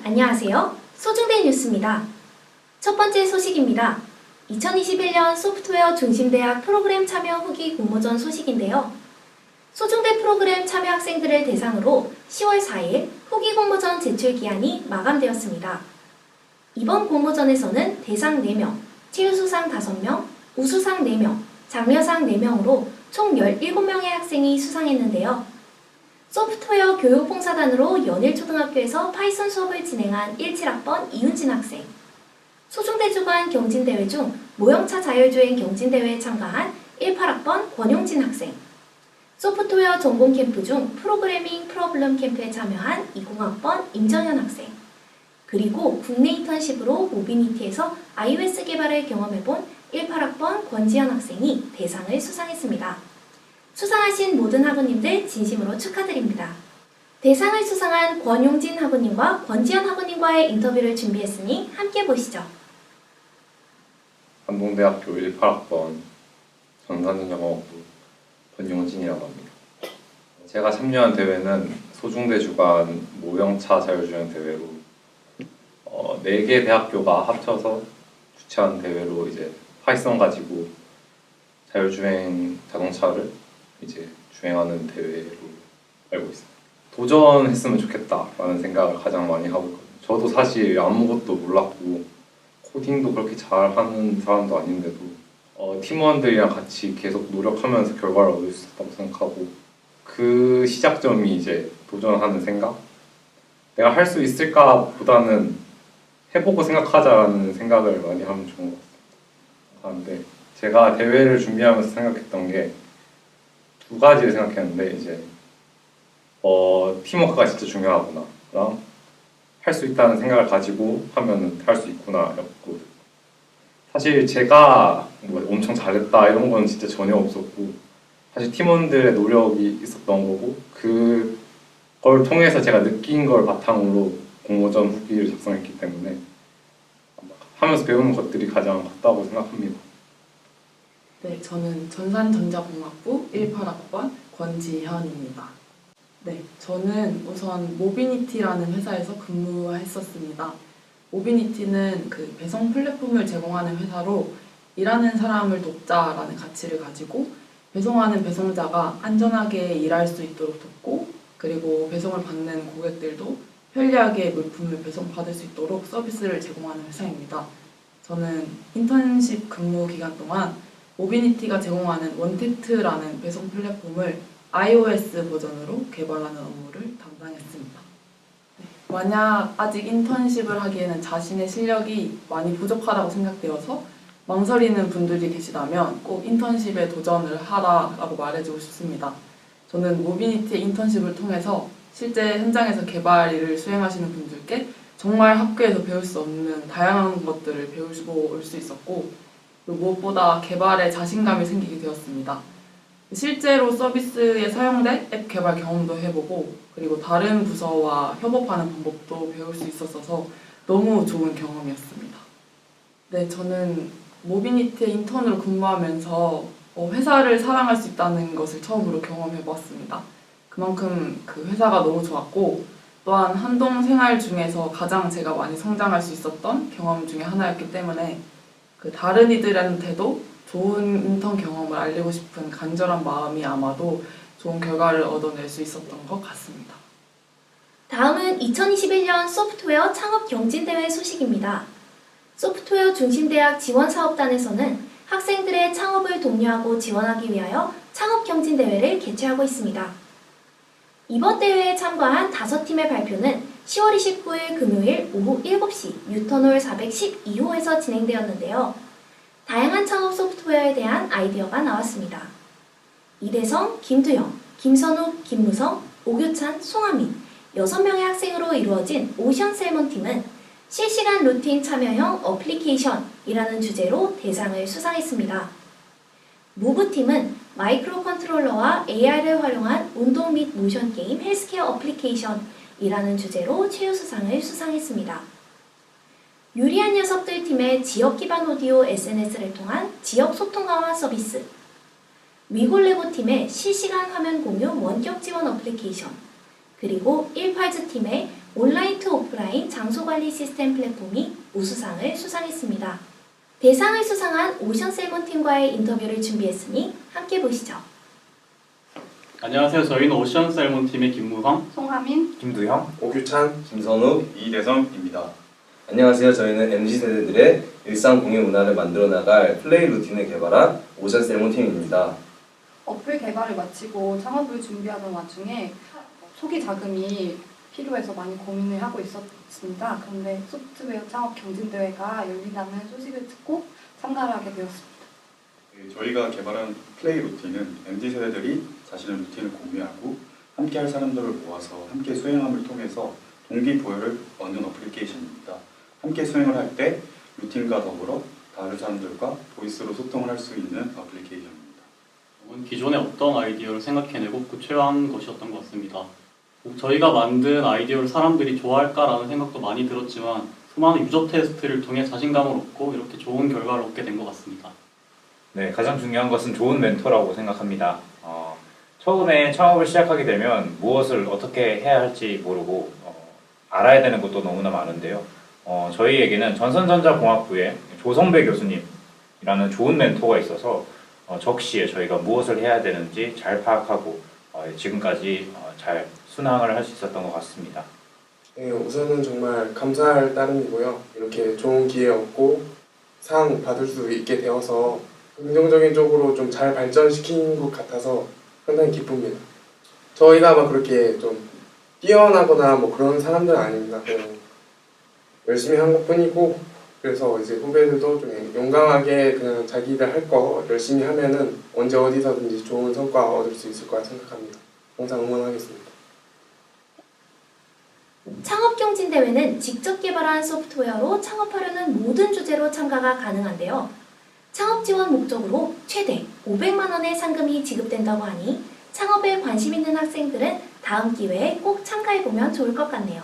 안녕하세요. 소중대 뉴스입니다. 첫 번째 소식입니다. 2021년 소프트웨어 중심대학 프로그램 참여 후기 공모전 소식인데요. 소중대 프로그램 참여 학생들을 대상으로 10월 4일 후기 공모전 제출 기한이 마감되었습니다. 이번 공모전에서는 대상 4명, 최우수상 5명, 우수상 4명, 장려상 4명으로 총 17명의 학생이 수상했는데요. 소프트웨어 교육봉사단으로 연일초등학교에서 파이썬 수업을 진행한 17학번 이윤진 학생, 소중대 주관 경진대회 중 모형차 자율주행 경진대회에 참가한 18학번 권용진 학생, 소프트웨어 전공 캠프 중 프로그래밍 프로블럼 캠프에 참여한 20학번 임정현 학생, 그리고 국내 인턴십으로 모비니티에서 iOS 개발을 경험해본 18학번 권지현 학생이 대상을 수상했습니다. 수상하신 모든 학우님들 진심으로 축하드립니다. 대상을 수상한 권용진 학우님과 권지현 학우님과의 인터뷰를 준비했으니 함께 보시죠. 한동대학교 18학번 전산전자공학부 권용진이라고 합니다. 제가 참여한 대회는 소중대 주관 모형차 자율주행 대회로 4개 대학교가 합쳐서 주최한 대회로 이제 파이썬 가지고 자율주행 자동차를 이제 주행하는 대회로 알고 있습니다. 도전했으면 좋겠다라는 생각을 가장 많이 하고 있거든요. 저도 사실 아무것도 몰랐고 코딩도 그렇게 잘하는 사람도 아닌데도 팀원들이랑 같이 계속 노력하면서 결과를 얻을 수 있다고 생각하고 그 시작점이 이제 도전하는 생각? 내가 할 수 있을까 보다는 해보고 생각하자라는 생각을 많이 하면 좋은 것 같습니다. 그런데 제가 대회를 준비하면서 생각했던 게 2가지를 생각했는데 이제 팀워크가 진짜 중요하구나 랑 할 수 있다는 생각을 가지고 하면 할 수 있구나 였고, 사실 제가 뭐 엄청 잘했다 이런 건 진짜 전혀 없었고 사실 팀원들의 노력이 있었던 거고 그걸 통해서 제가 느낀 걸 바탕으로 공모전 후기를 작성했기 때문에 하면서 배우는 것들이 가장 컸다고 생각합니다. 네, 저는 전산전자공학부 18학번 권지현입니다. 네, 저는 우선 모비니티라는 회사에서 근무했었습니다. 모비니티는 그 배송 플랫폼을 제공하는 회사로 일하는 사람을 돕자라는 가치를 가지고 배송하는 배송자가 안전하게 일할 수 있도록 돕고, 그리고 배송을 받는 고객들도 편리하게 물품을 배송받을 수 있도록 서비스를 제공하는 회사입니다. 저는 인턴십 근무 기간 동안 모비니티가 제공하는 원택트라는 배송 플랫폼을 iOS 버전으로 개발하는 업무를 담당했습니다. 만약 아직 인턴십을 하기에는 자신의 실력이 많이 부족하다고 생각되어서 망설이는 분들이 계시다면 꼭 인턴십에 도전을 하라고 말해주고 싶습니다. 저는 모비니티의 인턴십을 통해서 실제 현장에서 개발 일을 수행하시는 분들께 정말 학교에서 배울 수 없는 다양한 것들을 배우고 올 수 있었고, 무엇보다 개발에 자신감이 생기게 되었습니다. 실제로 서비스에 사용된 앱 개발 경험도 해보고, 그리고 다른 부서와 협업하는 방법도 배울 수 있었어서 너무 좋은 경험이었습니다. 네, 저는 모비니티의 인턴으로 근무하면서 회사를 사랑할 수 있다는 것을 처음으로 경험해보았습니다. 그만큼 그 회사가 너무 좋았고, 또한 한동 생활 중에서 가장 제가 많이 성장할 수 있었던 경험 중에 하나였기 때문에 그 다른 이들한테도 좋은 인턴 경험을 알리고 싶은 간절한 마음이 아마도 좋은 결과를 얻어낼 수 있었던 것 같습니다. 다음은 2021년 소프트웨어 창업 경진대회 소식입니다. 소프트웨어 중심대학 지원사업단에서는 학생들의 창업을 독려하고 지원하기 위하여 창업 경진대회를 개최하고 있습니다. 이번 대회에 참가한 5팀의 발표는 10월 29일 금요일 오후 7시 뉴턴홀 412호에서 진행되었는데요. 다양한 창업 소프트웨어에 대한 아이디어가 나왔습니다. 이대성, 김두영, 김선욱, 김무성, 오규찬, 송하민 6명의 학생으로 이루어진 오션셀몬팀은 실시간 루틴 참여형 어플리케이션이라는 주제로 대상을 수상했습니다. 무브팀은 마이크로 컨트롤러와 AR을 활용한 운동 및 모션 게임 헬스케어 어플리케이션이라는 주제로 최우수상을 수상했습니다. 유리한 녀석들 팀의 지역 기반 오디오 SNS를 통한 지역 소통 강화 서비스, 위골레고 팀의 실시간 화면 공유 원격 지원 어플리케이션, 그리고 18즈 팀의 온라인 투 오프라인 장소관리 시스템 플랫폼이 우수상을 수상했습니다. 대상을 수상한 오션 셀몬팀과의 인터뷰를 준비했으니 함께 보시죠. 안녕하세요. 저희는 오션 셀몬 팀의 김무성, 송하민, 김두형, 오규찬, 김선우, 이대성입니다. 안녕하세요. 저희는 MZ세대들의 일상 공유 문화를 만들어 나갈 플레이 루틴을 개발한 오션 셀몬 팀입니다. 어플 개발을 마치고 창업을 준비하던 와중에 초기 자금이 필요해서 많이 고민을 하고 있었습니다. 그런데 소프트웨어 창업 경진대회가 열린다는 소식을 듣고 참가를 하게 되었습니다. 저희가 개발한 플레이 루틴은 MZ세대들이 자신의 루틴을 공유하고 함께할 사람들을 모아서 함께 수행함을 통해서 동기부여를 얻는 어플리케이션입니다. 함께 수행을 할 때 루틴과 더불어 다른 사람들과 보이스로 소통을 할 수 있는 어플리케이션입니다. 기존에 어떤 아이디어를 생각해내고 구체화한 것이었던 것 같습니다. 저희가 만든 아이디어를 사람들이 좋아할까라는 생각도 많이 들었지만 수많은 유저 테스트를 통해 자신감을 얻고 이렇게 좋은 결과를 얻게 된 것 같습니다. 네, 가장 중요한 것은 좋은 멘토라고 생각합니다. 처음에 창업을 시작하게 되면 무엇을 어떻게 해야 할지 모르고 알아야 되는 것도 너무나 많은데요. 저희에게는 전선전자공학부의 조성배 교수님이라는 좋은 멘토가 있어서 적시에 저희가 무엇을 해야 되는지 잘 파악하고 지금까지 잘 순항을 할 수 있었던 것 같습니다. 네, 우선은 정말 감사할 따름이고요. 이렇게 좋은 기회 얻고 상 받을 수 있게 되어서 긍정적인 쪽으로 좀 잘 발전시킨 것 같아서 상당히 기쁩니다. 저희가 막 그렇게 좀 뛰어나거나 뭐 그런 사람들은 아닙니다. 그냥 열심히 한 것뿐이고, 그래서 이제 후배들도 좀 용감하게 그냥 자기들 할 거 열심히 하면은 언제 어디서든지 좋은 성과 얻을 수 있을 거라 생각합니다. 항상 응원하겠습니다. 창업경진대회는 직접 개발한 소프트웨어로 창업하려는 모든 주제로 참가가 가능한데요. 창업 지원 목적으로 최대 500만 원의 상금이 지급된다고 하니 창업에 관심 있는 학생들은 다음 기회에 꼭 참가해보면 좋을 것 같네요.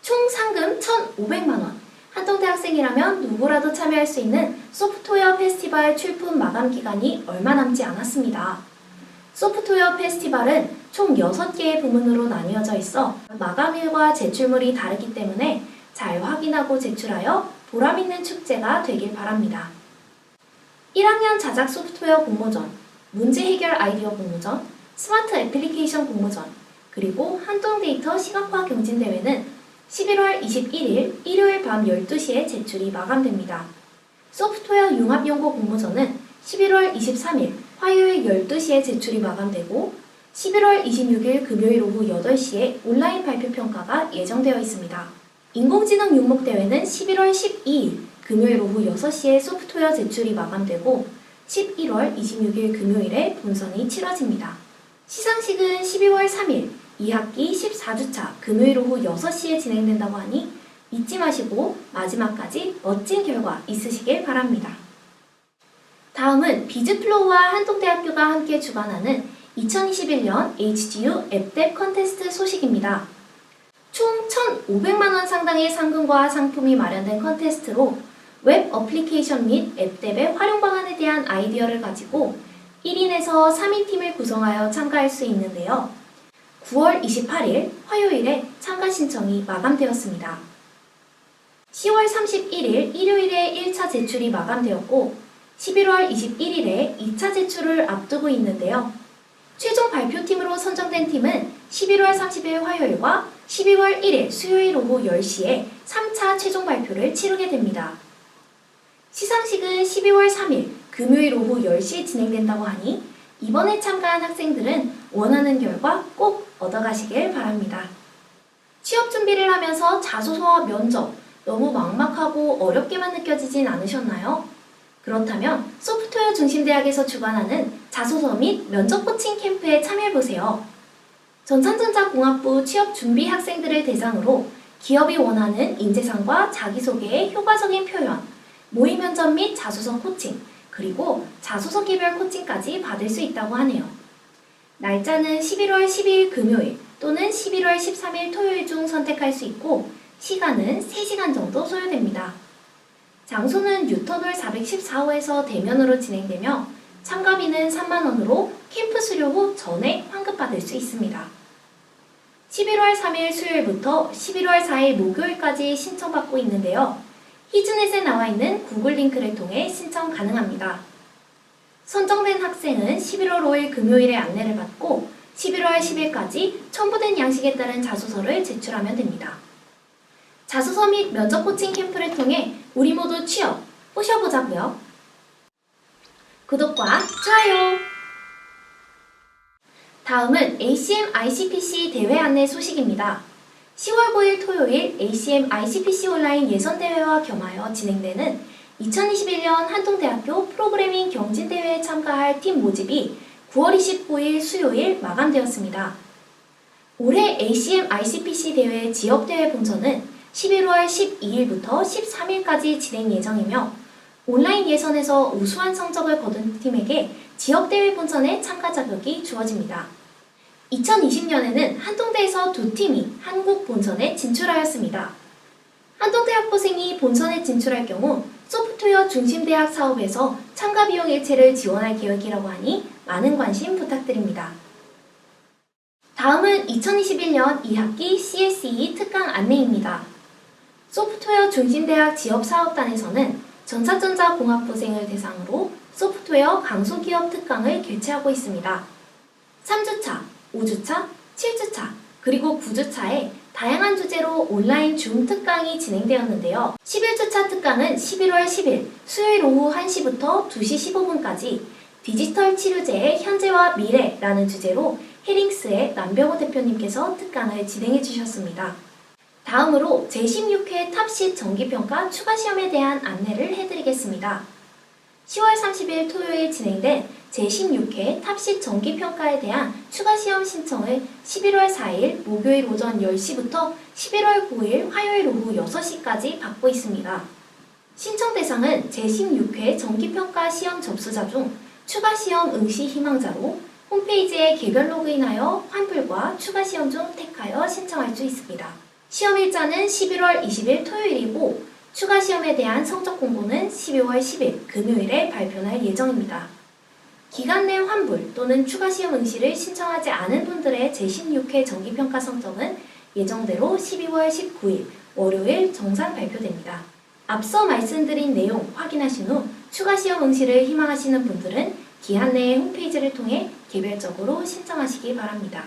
총 상금 1,500만 원. 한동대 학생이라면 누구라도 참여할 수 있는 소프트웨어 페스티벌 출품 마감 기간이 얼마 남지 않았습니다. 소프트웨어 페스티벌은 총 6개의 부문으로 나뉘어져 있어 마감일과 제출물이 다르기 때문에 잘 확인하고 제출하여 보람있는 축제가 되길 바랍니다. 1학년 자작 소프트웨어 공모전, 문제 해결 아이디어 공모전, 스마트 애플리케이션 공모전, 그리고 한동데이터 시각화 경진대회는 11월 21일 일요일 밤 12시에 제출이 마감됩니다. 소프트웨어 융합연구 공모전은 11월 23일 화요일 12시에 제출이 마감되고 11월 26일 금요일 오후 8시에 온라인 발표 평가가 예정되어 있습니다. 인공지능 융목대회는 11월 12일 금요일 오후 6시에 소프트웨어 제출이 마감되고 11월 26일 금요일에 본선이 치러집니다. 시상식은 12월 3일 2학기 14주차 금요일 오후 6시에 진행된다고 하니 잊지 마시고 마지막까지 멋진 결과 있으시길 바랍니다. 다음은 비즈플로우와 한동대학교가 함께 주관하는 2021년 HGU 앱뎁 컨테스트 소식입니다. 총 1,500만 원 상당의 상금과 상품이 마련된 컨테스트로 웹 어플리케이션 및 앱뎁의 활용 방안에 대한 아이디어를 가지고 1인에서 3인 팀을 구성하여 참가할 수 있는데요. 9월 28일 화요일에 참가 신청이 마감되었습니다. 10월 31일 일요일에 1차 제출이 마감되었고 11월 21일에 2차 제출을 앞두고 있는데요. 최종 발표팀으로 선정된 팀은 11월 30일 화요일과 12월 1일 수요일 오후 10시에 3차 최종 발표를 치르게 됩니다. 시상식은 12월 3일 금요일 오후 10시에 진행된다고 하니 이번에 참가한 학생들은 원하는 결과 꼭 얻어가시길 바랍니다. 취업 준비를 하면서 자소서와 면접 너무 막막하고 어렵게만 느껴지진 않으셨나요? 그렇다면 소프트웨어 중심대학에서 주관하는 자소서 및 면접 코칭 캠프에 참여해보세요. 전산전자공학부 취업 준비 학생들을 대상으로 기업이 원하는 인재상과 자기소개의 효과적인 표현, 모의 면접 및 자소서 코칭, 그리고 자소서 개별 코칭까지 받을 수 있다고 하네요. 날짜는 11월 12일 금요일 또는 11월 13일 토요일 중 선택할 수 있고 시간은 3시간 정도 소요됩니다. 장소는 뉴터널 414호에서 대면으로 진행되며 참가비는 3만 원으로 캠프 수료 후 전액 환급받을 수 있습니다. 11월 3일 수요일부터 11월 4일 목요일까지 신청받고 있는데요. 히즈넷에 나와 있는 구글 링크를 통해 신청 가능합니다. 선정된 학생은 11월 5일 금요일에 안내를 받고 11월 10일까지 첨부된 양식에 따른 자소서를 제출하면 됩니다. 자소서 및 면접 코칭 캠프를 통해 우리 모두 취업, 꼬셔보자고요. 구독과 좋아요! 다음은 ACM ICPC 대회 안내 소식입니다. 10월 9일 토요일 ACM ICPC 온라인 예선대회와 겸하여 진행되는 2021년 한동대학교 프로그래밍 경진대회에 참가할 팀 모집이 9월 29일 수요일 마감되었습니다. 올해 ACM ICPC 대회 지역대회 본선은 11월 12일부터 13일까지 진행 예정이며 온라인 예선에서 우수한 성적을 거둔 팀에게 지역대회 본선에 참가 자격이 주어집니다. 2020년에는 한동대에서 두 팀이 한국 본선에 진출하였습니다. 한동대 학부생이 본선에 진출할 경우 소프트웨어 중심대학 사업에서 참가 비용 일체를 지원할 계획이라고 하니 많은 관심 부탁드립니다. 다음은 2021년 2학기 CSE 특강 안내입니다. 소프트웨어 중심대학 지역사업단에서는 전사전자공학부생을 대상으로 소프트웨어 강소기업 특강을 개최하고 있습니다. 3주차, 5주차, 7주차, 그리고 9주차에 다양한 주제로 온라인 줌 특강이 진행되었는데요. 11주차 특강은 11월 10일 수요일 오후 1시부터 2시 15분까지 디지털 치료제의 현재와 미래라는 주제로 헤링스의 남병호 대표님께서 특강을 진행해 주셨습니다. 다음으로 제16회 탑시 정기평가 추가시험에 대한 안내를 해드리겠습니다. 10월 30일 토요일 진행된 제16회 탑시 정기평가에 대한 추가시험 신청을 11월 4일 목요일 오전 10시부터 11월 9일 화요일 오후 6시까지 받고 있습니다. 신청 대상은 제16회 정기평가 시험 접수자 중 추가시험 응시 희망자로 홈페이지에 개별 로그인하여 환불과 추가시험 중 택하여 신청할 수 있습니다. 시험 일자는 11월 20일 토요일이고 추가 시험에 대한 성적 공고는 12월 10일 금요일에 발표할 예정입니다. 기간 내 환불 또는 추가 시험 응시를 신청하지 않은 분들의 제16회 정기평가 성적은 예정대로 12월 19일 월요일 정산 발표됩니다. 앞서 말씀드린 내용 확인하신 후 추가 시험 응시를 희망하시는 분들은 기한 내의 홈페이지를 통해 개별적으로 신청하시기 바랍니다.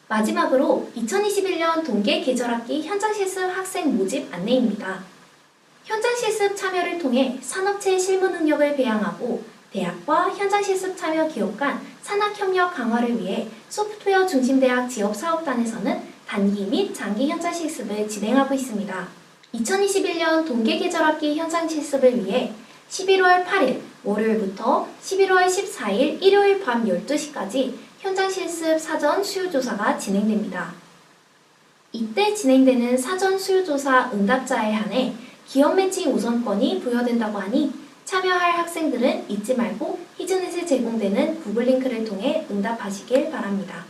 마지막으로 2021년 동계 계절학기 현장실습 학생 모집 안내입니다. 현장실습 참여를 통해 산업체 실무 능력을 배양하고 대학과 현장실습 참여 기업 간 산학협력 강화를 위해 소프트웨어 중심대학 지역사업단에서는 단기 및 장기 현장실습을 진행하고 있습니다. 2021년 동계 계절학기 현장실습을 위해 11월 8일 월요일부터 11월 14일 일요일 밤 12시까지 현장실습 사전 수요조사가 진행됩니다. 이때 진행되는 사전 수요조사 응답자에 한해 기업 매칭 우선권이 부여된다고 하니 참여할 학생들은 잊지 말고 히즈넷에 제공되는 구글 링크를 통해 응답하시길 바랍니다.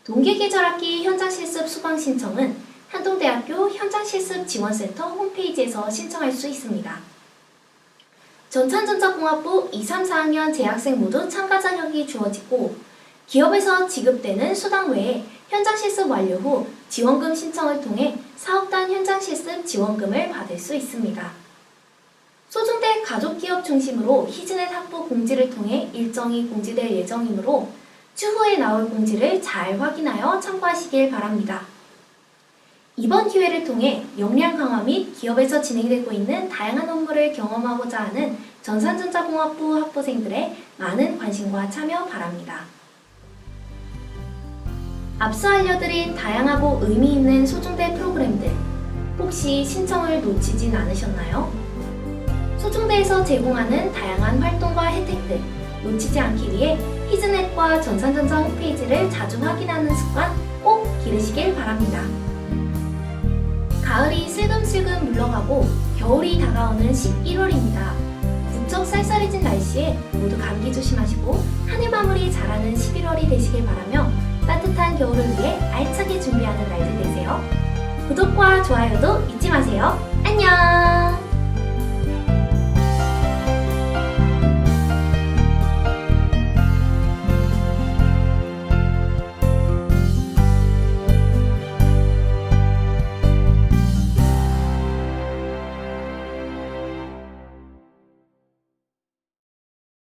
동계계절학기 현장실습 수강 신청은 한동대학교 현장실습지원센터 홈페이지에서 신청할 수 있습니다. 전산전자공학부 2, 3, 4학년 재학생 모두 참가 자격이 주어지고 기업에서 지급되는 수당 외에 현장실습 완료 후 지원금 신청을 통해 사업단 현장실습 지원금을 받을 수 있습니다. 소중대 가족기업 중심으로 히즈넷 학부 공지를 통해 일정이 공지될 예정이므로 추후에 나올 공지를 잘 확인하여 참고하시길 바랍니다. 이번 기회를 통해 역량 강화 및 기업에서 진행되고 있는 다양한 업무를 경험하고자 하는 전산전자공학부 학부생들의 많은 관심과 참여 바랍니다. 앞서 알려드린 다양하고 의미 있는 소중대 프로그램들, 혹시 신청을 놓치진 않으셨나요? 소중대에서 제공하는 다양한 활동과 혜택들 놓치지 않기 위해 히즈넷과 전산전자 홈페이지를 자주 확인하는 습관 꼭 기르시길 바랍니다. 가을이 슬금슬금 물러가고 겨울이 다가오는 11월입니다. 무척 쌀쌀해진 날씨에 모두 감기 조심하시고 하늘 마무리 잘하는 11월이 되시길 바라며 따뜻한 겨울을 위해 알차게 준비하는 날들 되세요. 구독과 좋아요도 잊지 마세요. 안녕!